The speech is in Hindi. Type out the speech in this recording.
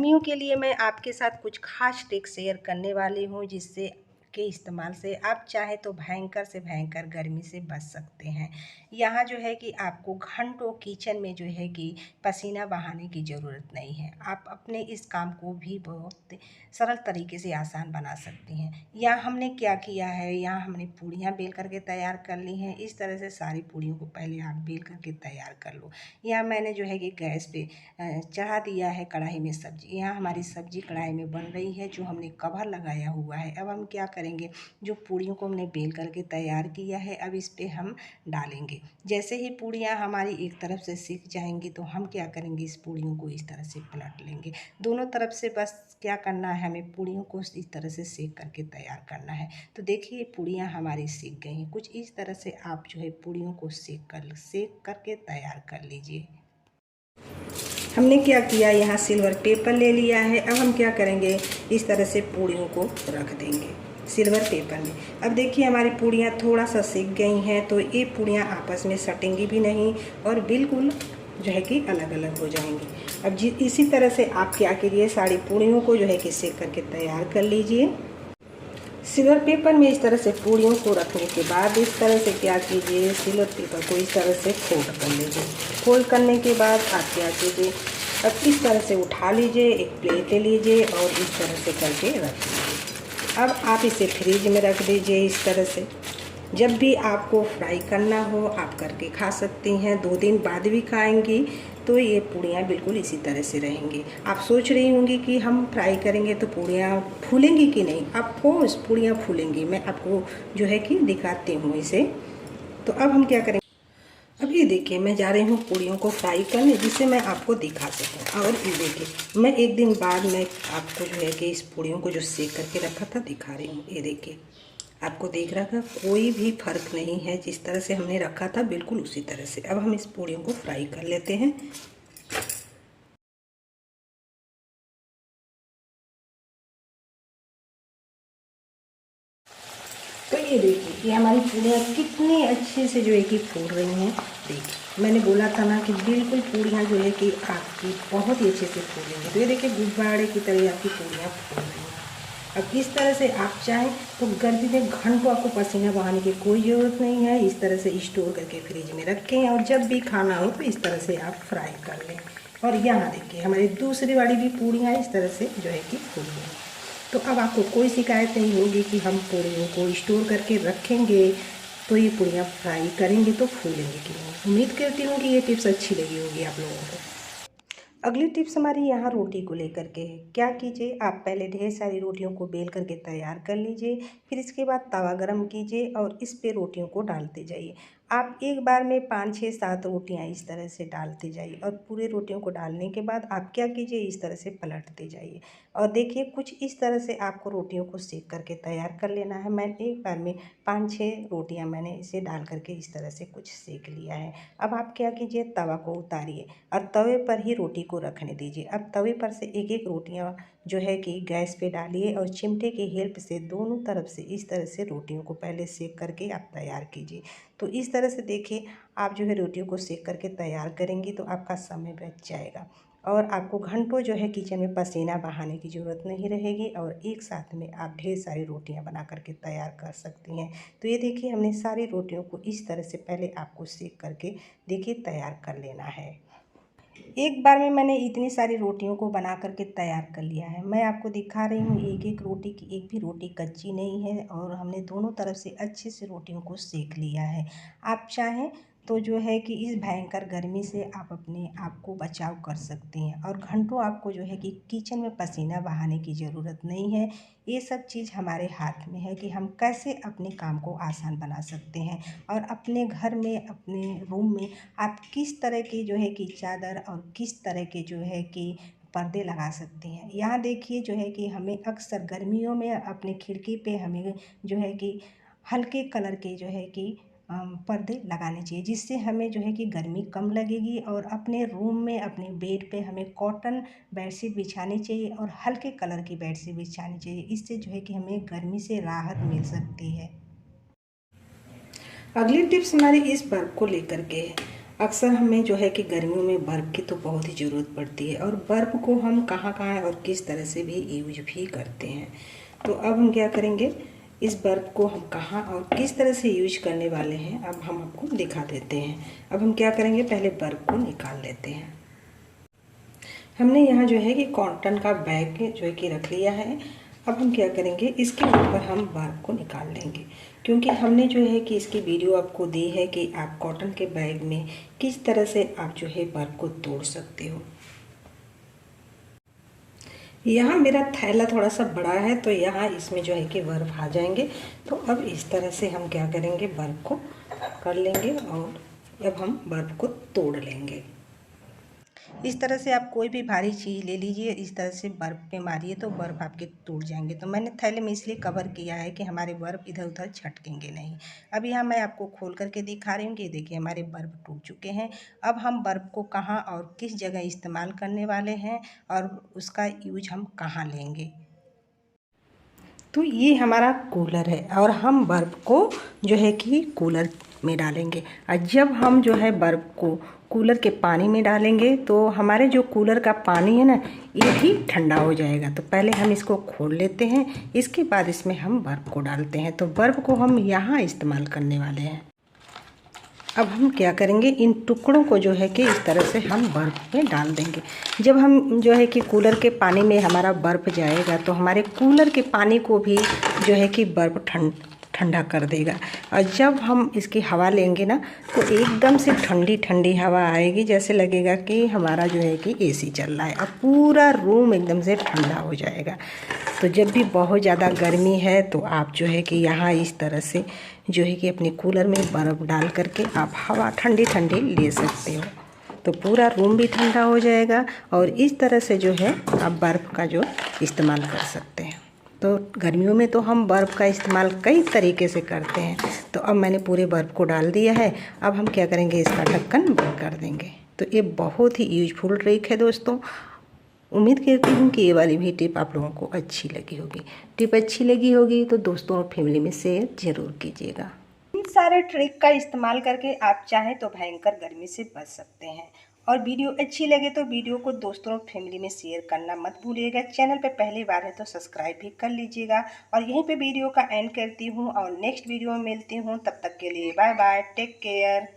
गर्मियों के लिए मैं आपके साथ कुछ खास ट्रिक शेयर करने वाली हूँ, जिससे के इस्तेमाल से आप चाहे तो भयंकर से भयंकर गर्मी से बच सकते हैं। यहाँ जो है कि आपको घंटों किचन में जो है कि पसीना बहाने की ज़रूरत नहीं है। आप अपने इस काम को भी बहुत सरल तरीके से आसान बना सकती हैं। यहाँ हमने क्या किया है, यहाँ हमने पूड़ियाँ बेल करके तैयार कर ली हैं। इस तरह से सारी पूड़ियों को पहले आप बेल करके तैयार कर लो। यहाँ मैंने जो है कि गैस पे चढ़ा दिया है कढ़ाई में सब्जी। यहाँ हमारी सब्जी कढ़ाई में बन रही है, जो हमने कवर लगाया हुआ है। अब हम क्या करेंगे, जो पूड़ियों को हमने बेल करके तैयार किया है, अब इस पे हम डालेंगे। जैसे ही पूड़ियाँ हमारी एक तरफ से सिक जाएंगी तो हम क्या करेंगे, इस पूड़ियों को इस तरह से पलट लेंगे। दोनों तरफ से बस क्या करना है, हमें पूड़ियों को इस तरह से सेक करके तैयार करना है। तो देखिए पूड़ियाँ हमारी सिक गई हैं। कुछ इस तरह से आप जो है पूड़ियों को सेक करके तैयार कर लीजिए। हमने क्या किया, यहाँ सिल्वर पेपर ले लिया है। अब हम क्या करेंगे, इस तरह से पूड़ियों को रख देंगे सिल्वर पेपर में। अब देखिए हमारी पूड़ियाँ थोड़ा सा सिक गई हैं, तो ये पूड़ियाँ आपस में सटेंगी भी नहीं और बिल्कुल जो है कि अलग अलग हो जाएंगी। अब इसी तरह से आप क्या कीजिए, सारी पूड़ियों को जो है कि सेक करके तैयार कर लीजिए। सिल्वर पेपर में इस तरह से पूड़ियों को रखने के बाद इस तरह से क्या कीजिए, सिल्वर पेपर को इस तरह से फोल्ड कर लीजिए। फोल्ड करने के बाद आप क्या कीजिए, अब इस तरह से उठा लीजिए, एक प्लेट ले लीजिए और इस तरह से करके रख लीजिए। अब आप इसे फ्रिज में रख दीजिए। इस तरह से जब भी आपको फ्राई करना हो आप करके खा सकती हैं। 2 दिन बाद भी खाएंगी तो ये पूड़ियाँ बिल्कुल इसी तरह से रहेंगी। आप सोच रही होंगी कि हम फ्राई करेंगे तो पूड़ियाँ फूलेंगी कि नहीं। ऑफकोर्स पूड़ियाँ फूलेंगी। मैं आपको जो है कि दिखाती हूँ इसे। तो अब हम क्या करेंगे, अब ये देखिए मैं जा रही हूँ पूड़ियों को फ्राई करने, जिससे मैं आपको दिखा सकूँ। और ये देखिए मैं 1 दिन बाद मैं आपको जो है कि इस पूड़ियों को जो सेक करके रखा था दिखा रही हूँ। ये देखिए आपको देख रहा था, कोई भी फ़र्क नहीं है। जिस तरह से हमने रखा था बिल्कुल उसी तरह से। अब हम इस पूड़ियों को फ्राई कर लेते हैं। तो ये देखिए कि हमारी पूड़ियाँ कितनी अच्छे से जो है कि फूल रही हैं। देखिए मैंने बोला था ना कि बिल्कुल पूड़ियाँ जो है कि आपकी बहुत ही अच्छे से फूलेंगी। तो ये देखिए गुब्बारे की तरह आपकी पूड़ियाँ फूल रही हैं। अब इस तरह से आप चाहें तो गर्मी में घंटों आपको पसीना बहाने की कोई ज़रूरत नहीं है। इस तरह से स्टोर करके फ्रिज में रखें और जब भी खाना हो तो इस तरह से आप फ्राई कर लें। और यहाँ देखिए हमारी दूसरी वाली भी पूड़ियाँ इस तरह से जो है कि फूल गई। तो अब आपको कोई शिकायत नहीं होगी कि हम पूड़ियों को स्टोर करके रखेंगे तो ये पूड़ियाँ फ्राई करेंगे तो फूलेंगे कि नहीं। उम्मीद करती हूँ कि ये टिप्स अच्छी लगी होगी आप लोगों को। अगली टिप्स हमारी यहाँ रोटी को लेकर के है। क्या कीजिए, आप पहले ढेर सारी रोटियों को बेल करके तैयार कर लीजिए। फिर इसके बाद तवा गरम कीजिए और इस पे रोटियों को डालते जाइए। आप एक बार में 5 6 7 रोटियाँ इस तरह से डालते जाइए और पूरे रोटियों को डालने के बाद आप क्या कीजिए, इस तरह से पलटते जाइए। और देखिए कुछ इस तरह से आपको रोटियों को सेक करके तैयार कर लेना है। मैं एक बार में 5 6 रोटियाँ मैंने इसे डाल करके इस तरह से कुछ सेक लिया है। अब आप क्या कीजिए, तवा को उतारिए और तवे पर ही रोटी को रखने दीजिए। अब तवे पर से एक एक रोटियां जो है कि गैस पे डालिए और चिमटे की हेल्प से दोनों तरफ से इस तरह से रोटियों को पहले सेक करके आप तैयार कीजिए। तो इस तरह से देखिए आप जो है रोटियों को सेक करके तैयार करेंगी तो आपका समय बच जाएगा और आपको घंटों जो है किचन में पसीना बहाने की ज़रूरत नहीं रहेगी और एक साथ में आप ढेर सारी रोटियां बना करके तैयार कर सकती हैं। तो ये देखिए हमने सारी रोटियों को इस तरह से पहले आपको सेक करके देखिए तैयार कर लेना है। एक बार में मैंने इतनी सारी रोटियों को बना करके तैयार कर लिया है। मैं आपको दिखा रही हूँ एक एक रोटी की, एक भी रोटी कच्ची नहीं है और हमने दोनों तरफ से अच्छे से रोटियों को सेक लिया है। आप चाहें तो जो है कि इस भयंकर गर्मी से आप अपने आप को बचाव कर सकती हैं और घंटों आपको जो है कि किचन में पसीना बहाने की ज़रूरत नहीं है। ये सब चीज़ हमारे हाथ में है कि हम कैसे अपने काम को आसान बना सकते हैं और अपने घर में अपने रूम में आप किस तरह की जो है कि चादर और किस तरह के जो है कि पर्दे लगा सकती हैं। यहाँ देखिए जो है कि हमें अक्सर गर्मियों में अपने खिड़की पे हमें जो है कि हल्के कलर के जो है कि पर्दे लगाने चाहिए, जिससे हमें जो है कि गर्मी कम लगेगी और अपने रूम में अपने बेड पे हमें कॉटन बेडशीट बिछानी चाहिए और हल्के कलर की बेडशीट बिछानी चाहिए। इससे जो है कि हमें गर्मी से राहत मिल सकती है। अगली टिप्स हमारी इस बर्फ़ को लेकर के है। अक्सर हमें जो है कि गर्मियों में बर्फ़ की तो बहुत ही ज़रूरत पड़ती है, और बर्फ़ को हम कहाँ कहाँ और किस तरह से भी यूज भी करते हैं। तो अब हम क्या करेंगे, इस बर्फ़ को हम कहाँ और किस तरह से यूज करने वाले हैं अब हम आपको दिखा देते हैं। अब हम क्या करेंगे, पहले बर्फ़ को निकाल लेते हैं। हमने यहाँ जो है कि कॉटन का बैग जो है कि रख लिया है। अब हम क्या करेंगे, इसके ऊपर हम बर्फ़ को निकाल लेंगे, क्योंकि हमने जो है कि इसकी वीडियो आपको दी है कि आप कॉटन के बैग में किस तरह से आप जो है बर्फ़ को तोड़ सकते हो। यहाँ मेरा थैला थोड़ा सा बड़ा है, तो यहाँ इसमें जो है कि बर्फ़ आ जाएंगे। तो अब इस तरह से हम क्या करेंगे, बर्फ़ को कर लेंगे और अब हम बर्फ़ को तोड़ लेंगे। इस तरह से आप कोई भी भारी चीज़ ले लीजिए, इस तरह से बर्फ़ पे मारिए तो बर्फ़ आपके टूट जाएंगे। तो मैंने थैले में इसलिए कवर किया है कि हमारे बर्फ़ इधर उधर छटकेंगे नहीं। अब यहाँ मैं आपको खोल करके दिखा रही हूँ कि देखिए हमारे बर्फ़ टूट चुके हैं। अब हम बर्फ़ को कहाँ और किस जगह इस्तेमाल करने वाले हैं और उसका यूज हम कहाँ लेंगे। तो ये हमारा कूलर है और हम बर्फ़ को जो है कि कूलर में डालेंगे, और जब हम जो है बर्फ़ को कूलर के पानी में डालेंगे तो हमारे जो कूलर का पानी है ना, ये भी ठंडा हो जाएगा। तो पहले हम इसको खोल लेते हैं, इसके बाद इसमें हम बर्फ़ को डालते हैं। तो बर्फ़ को हम यहाँ इस्तेमाल करने वाले हैं। अब हम क्या करेंगे, इन टुकड़ों को जो है कि इस तरह से हम बर्फ़ में डाल देंगे। जब हम जो है कि कूलर के पानी में हमारा बर्फ़ जाएगा तो हमारे कूलर के पानी को भी जो है कि बर्फ़ ठंडा कर देगा। और जब हम इसकी हवा लेंगे ना, तो एकदम से ठंडी ठंडी हवा आएगी, जैसे लगेगा कि हमारा जो है कि एसी चल रहा है। अब पूरा रूम एकदम से ठंडा हो जाएगा। तो जब भी बहुत ज़्यादा गर्मी है तो आप जो है कि यहाँ इस तरह से जो है कि अपने कूलर में बर्फ़ डाल करके आप हवा ठंडी ठंडी ले सकते हो। तो पूरा रूम भी ठंडा हो जाएगा और इस तरह से जो है आप बर्फ़ का जो इस्तेमाल कर सकते हैं। तो गर्मियों में तो हम बर्फ़ का इस्तेमाल कई तरीके से करते हैं। तो अब मैंने पूरे बर्फ़ को डाल दिया है। अब हम क्या करेंगे, इसका ढक्कन बंद कर देंगे। तो ये बहुत ही यूजफुल ट्रिक है दोस्तों। उम्मीद करती हूँ कि ये वाली भी टिप आप लोगों को अच्छी लगी होगी। टिप अच्छी लगी होगी तो दोस्तों और फैमिली में शेयर ज़रूर कीजिएगा। इन सारे ट्रिक का इस्तेमाल करके आप चाहें तो भयंकर गर्मी से बच सकते हैं। और वीडियो अच्छी लगे तो वीडियो को दोस्तों और फैमिली में शेयर करना मत भूलिएगा। चैनल पे पहली बार है तो सब्सक्राइब भी कर लीजिएगा। और यहीं पे वीडियो का एंड करती हूँ और नेक्स्ट वीडियो में मिलती हूँ। तब तक के लिए बाय बाय, टेक केयर।